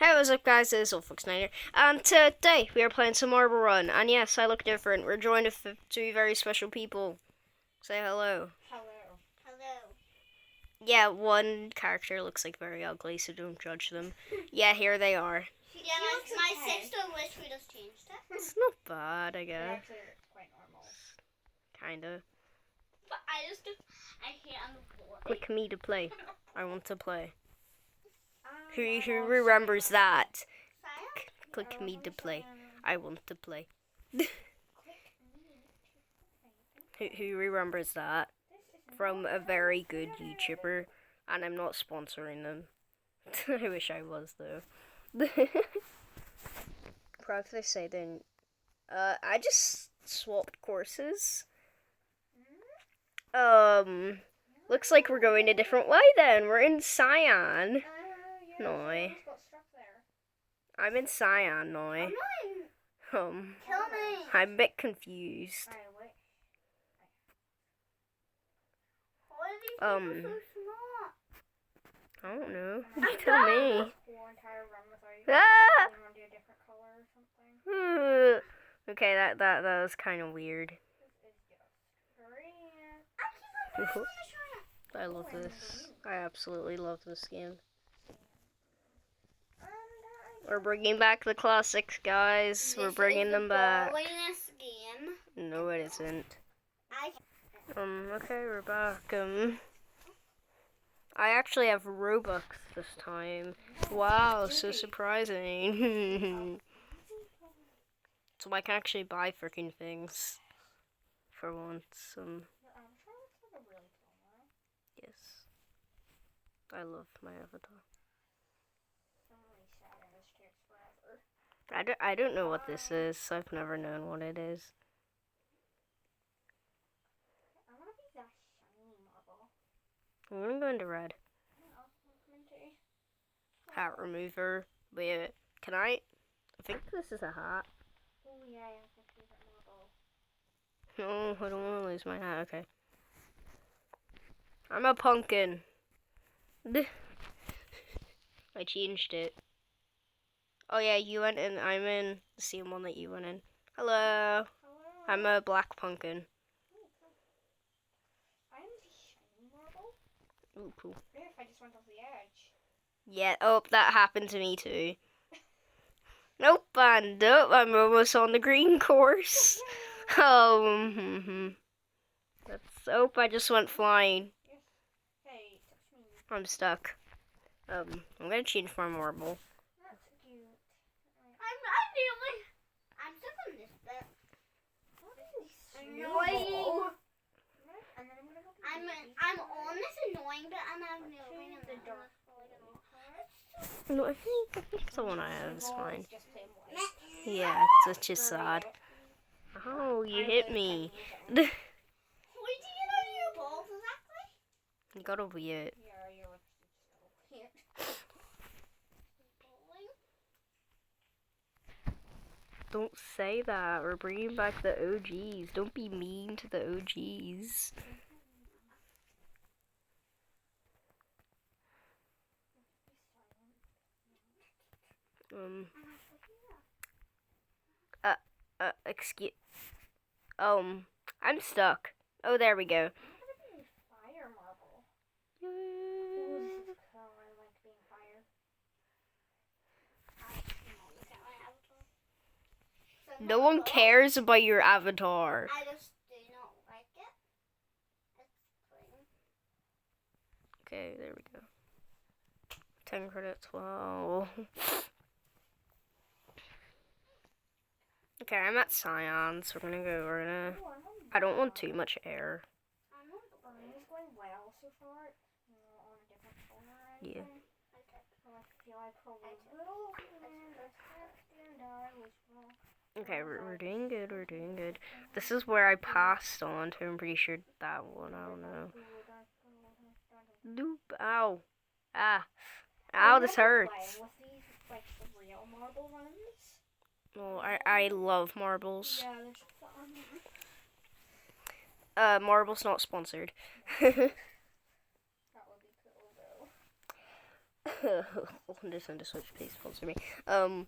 Hey, what's up, guys? This is Ulfox9 and today we are playing some Marble Run. And yes, I look different. We're joined with two very special people. Say hello. Hello. Hello. Yeah, one character looks like very ugly, so don't judge them. Yeah, here they are. Yeah, my sister wish we just changed it. It's not bad, I guess. Actually, it's quite normal. Kinda. But I hit on the floor. Click me to play. I want to play. Who remembers that? Click me to play. I want to play. Who remembers that? From a very good YouTuber, and I'm not sponsoring them. I wish I was though. Proud to say then, I just swapped courses. Looks like we're going a different way then. We're in Cyan. No. I'm in Cyan now. Kill me. I'm a bit confused. Why are these people so smart? I don't know. You tell me. Okay, that was kind of weird. I love this. I absolutely love this game. We're bringing back the classics, guys. We're bringing them back. Game. No, it isn't. Okay, we're back. I actually have Robux this time. Wow, so surprising. So I can actually buy freaking things for once. Yes. I love my avatar. I don't know what this is. I've never known what it is. I'm gonna go into red. Hat remover. Wait, can I think this is a hat. Oh yeah, I have my favorite marble. No, I don't want to lose my hat. Okay. I'm a pumpkin. I changed it. Oh yeah, you went in. I'm in the same one that you went in. Hello. I'm a black pumpkin. I'm the shiny marble. Ooh, cool. What if I just went off the edge? Yeah. Oh, that happened to me too. Nope, and I'm almost on the green course. Oh, oh, I just went flying. Yes. Hey, touch me. I'm stuck. I'm gonna change my marble. That's cute. I'm stuck on this bit. Annoying. I'm on this annoying bit and I'm moving in the dark. No, I think the one I have is fine. Yeah, it's just sad. Oh, you hit me. Where do you know your balls exactly? You gotta be it. Don't say that. We're bringing back the OGs. Don't be mean to the OGs. Excuse. I'm stuck. Oh, there we go. Fire marble. No one cares about your avatar. I just do not like it. It's plain. Okay, there we go. 10 credits. Wow. Okay, I'm at Cyan, so we're gonna. I don't want too much air. It's going well so far. On a different corner. Yeah. Okay, we're doing good. We're doing good. This is where I passed on to. I'm pretty sure that one. I don't know. Nope. Ow. Ah. Ow, this hurts. With these, like, the real marble ones. Well, I love marbles. Yeah, there's fun. Marbles not sponsored. That would be cool, Nintendo Switch, please sponsor me. Oh,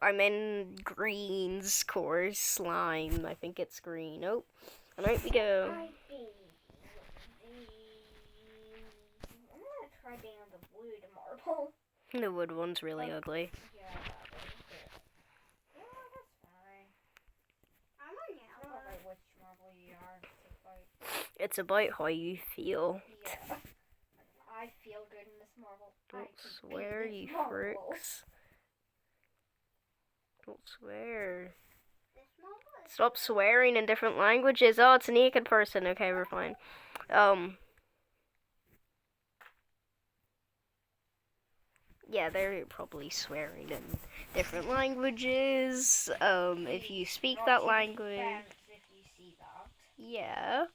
I'm in Green's course. Slime. I think it's green. Oh, and out we go. I'm gonna try being on the wood marble. The wood one's really ugly. Yeah, that one. Yeah, that's fine. I'm on yellow. I don't know which marble you are. It's about how you feel. Yeah. I feel good in this marble. Don't swear, you fricks. Don't swear. Stop swearing in different languages. Oh, it's a naked person. Okay, we're fine. Yeah, they're probably swearing in different languages. If you speak that language. If you see that. Yeah.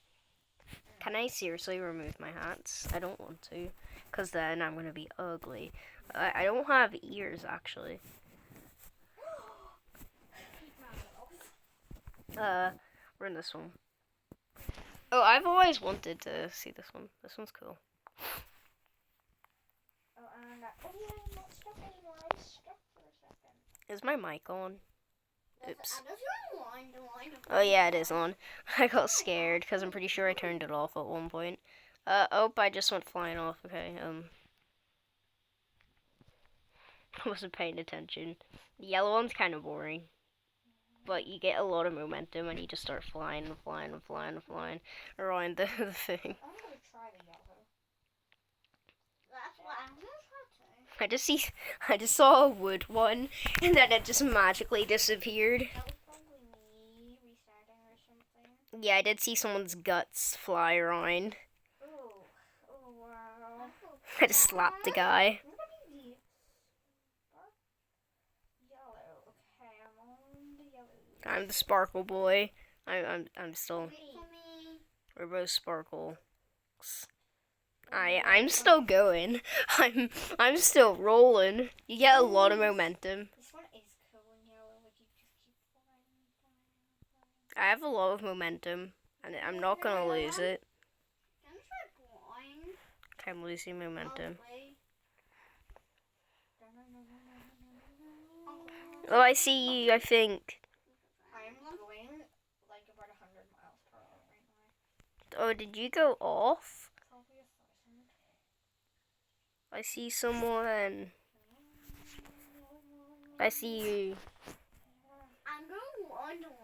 Can I seriously remove my hats? I don't want to, because then I'm going to be ugly. I don't have ears, actually. We're in this one. Oh, I've always wanted to see this one. This one's cool. Oh, and I'm not stuck anymore. I was stuck for a second. Is my mic on? Oops. The line. Oh yeah, it is on. I got scared because I'm pretty sure I turned it off at one point. Oh, I just went flying off. Okay, I wasn't paying attention. The yellow one's kind of boring, but you get a lot of momentum and you just start flying around the thing. I'm gonna try the yellow. That's what I'm gonna try to. I just saw a wood one, and then it just magically disappeared. That was probably me restarting or something. Yeah, I did see someone's guts fly around. Oh wow. I just slapped the guy. I'm gonna be the yellow. Okay, I'm on the yellow. I'm the sparkle boy. I'm still. We're both sparkles. I'm still going. I'm still rolling. You get a lot of momentum. This one is cool and yellow. Like you just keep flying. I have a lot of momentum, and I'm not gonna lose it. Can I try flying? Okay, I'm losing momentum. Oh, I see you. I think. I'm going like about 100 miles per hour right now. Oh, did you go off? Probably 1,000. I see someone. I see you. I'm going one to one.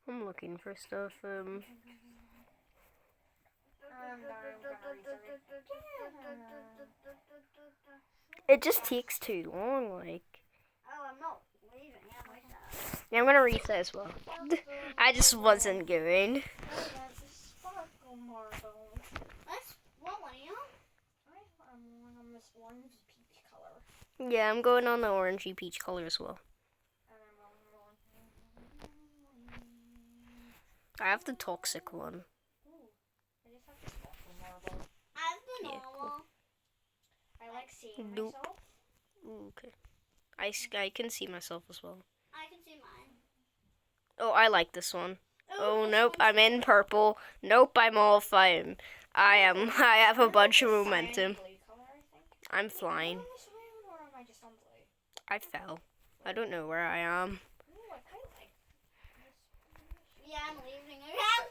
I'm looking for stuff. It just takes too long. Like. Oh, I'm not leaving. Yeah, I'm gonna reset as well. I just wasn't going. Oh, that's a sparkle marble. That's what one you? I'm on this orange peach color. Yeah, I'm going on the orangey peach color as well. And I'm rolling. I have the toxic one. Ooh, I just have the sparkle marble. I have the Yeah, normal. I like seeing Nope. myself. Ooh, okay. I can see myself as well. I can see mine. Oh, I like this one. Oh, this nope, one's I'm in purple. Nope, I'm all fine. I have a bunch of momentum. Blue color, I think. I'm flying. Am I on this round or am I just on blue? I fell. I don't know where I am. Ooh, I kind of like this. Yeah, I'm leaving again.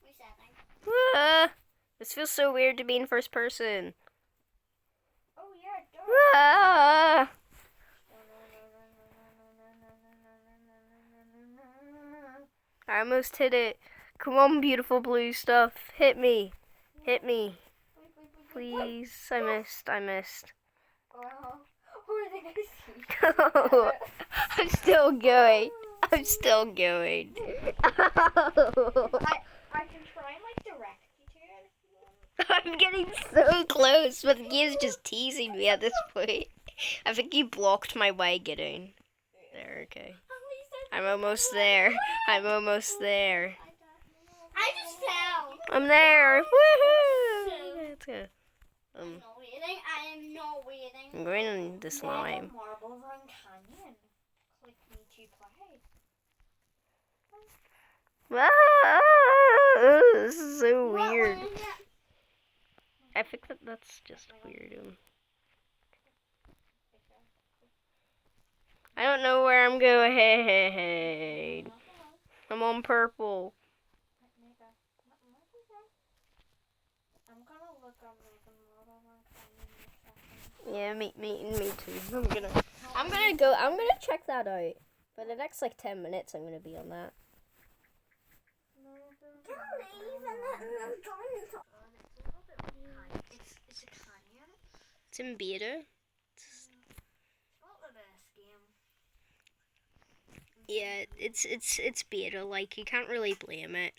Resetting. This feels so weird to be in first person. Oh yeah, it does. I almost hit it. Come on, beautiful blue stuff. Hit me. Hit me. Please. I missed. Well, who are they gonna see? I'm still going. I can try and like direct you to it if you want. I'm getting so close, but the game's just teasing me at this point. I think you blocked my way getting there. Okay. I'm almost there. I just fell. I'm there. Woohoo! Okay, let's go. I am not waiting. I'm going in the Mega slime. Marble Run Canyon. Click me to play. This is so weird. I think that's just weird. I don't know where I'm going. I'm on purple. I'm gonna look up Mega Marble Run Canyon in a second. Yeah, me too. I'm gonna check that out. For the next like 10 minutes, I'm gonna be on that. It's a canyon. It's in beta. It's not the best game. Yeah, it's beta. Like you can't really blame it.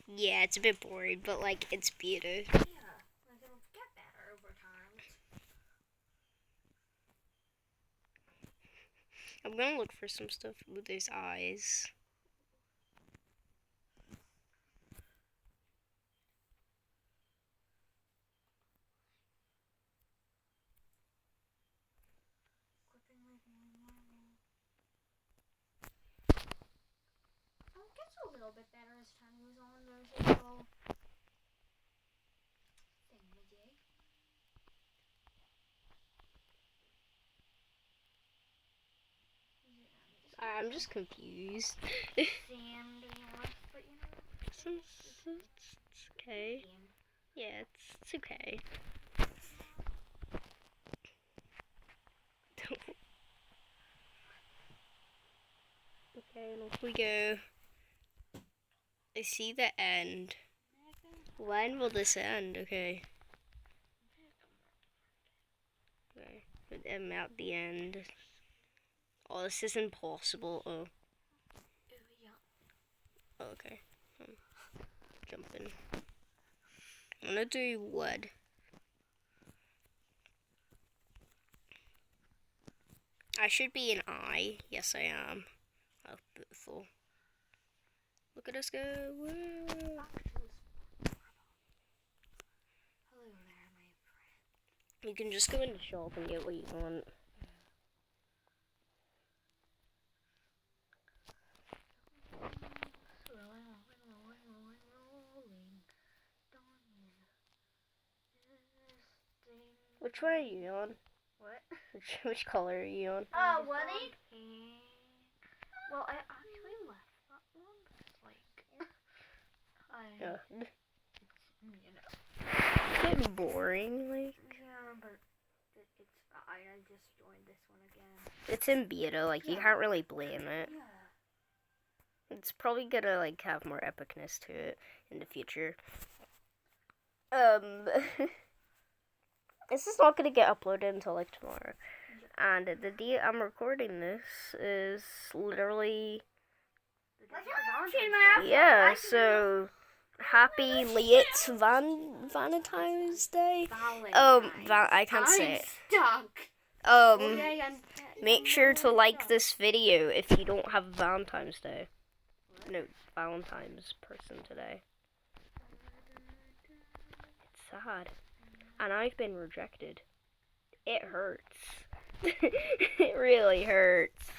Yeah, it's a bit boring, but like it's beta. Yeah, like it'll get better over time. I'm gonna look for some stuff with those eyes. It gets a little bit better as time goes on. There's a little thingamajig. I'm just confused. Sand and rough, but you know. It's okay. Yeah, it's okay. Okay, and off we go. I see the end. When will this end? Okay. Okay. I'm at the end. Oh, this is impossible. Oh. Okay. Jump in. I'm gonna do wood. I should be an eye. Yes, I am. Oh, beautiful. Look at us go. Woo. Hello there, my friend. You can just go in the shop and get what you want. Which one are you on? What? Which color are you on? Woody? Well, I actually left that one. Like, you know. It's a bit boring, like. Yeah, but it's fine. I just joined this one again. It's in beta, like you can't really blame it. Yeah. It's probably gonna like have more epicness to it in the future. This is not gonna get uploaded until like tomorrow. And the day I'm recording this is literally so happy late Valentine's Day. I can't say it. Stuck. Make sure to like this video if you don't have Valentine's Day. No, Valentine's person today. It's sad. And I've been rejected. It hurts. It really hurts.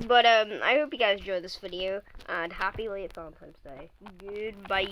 But I hope you guys enjoyed this video and happy late Valentine's Day. Goodbye.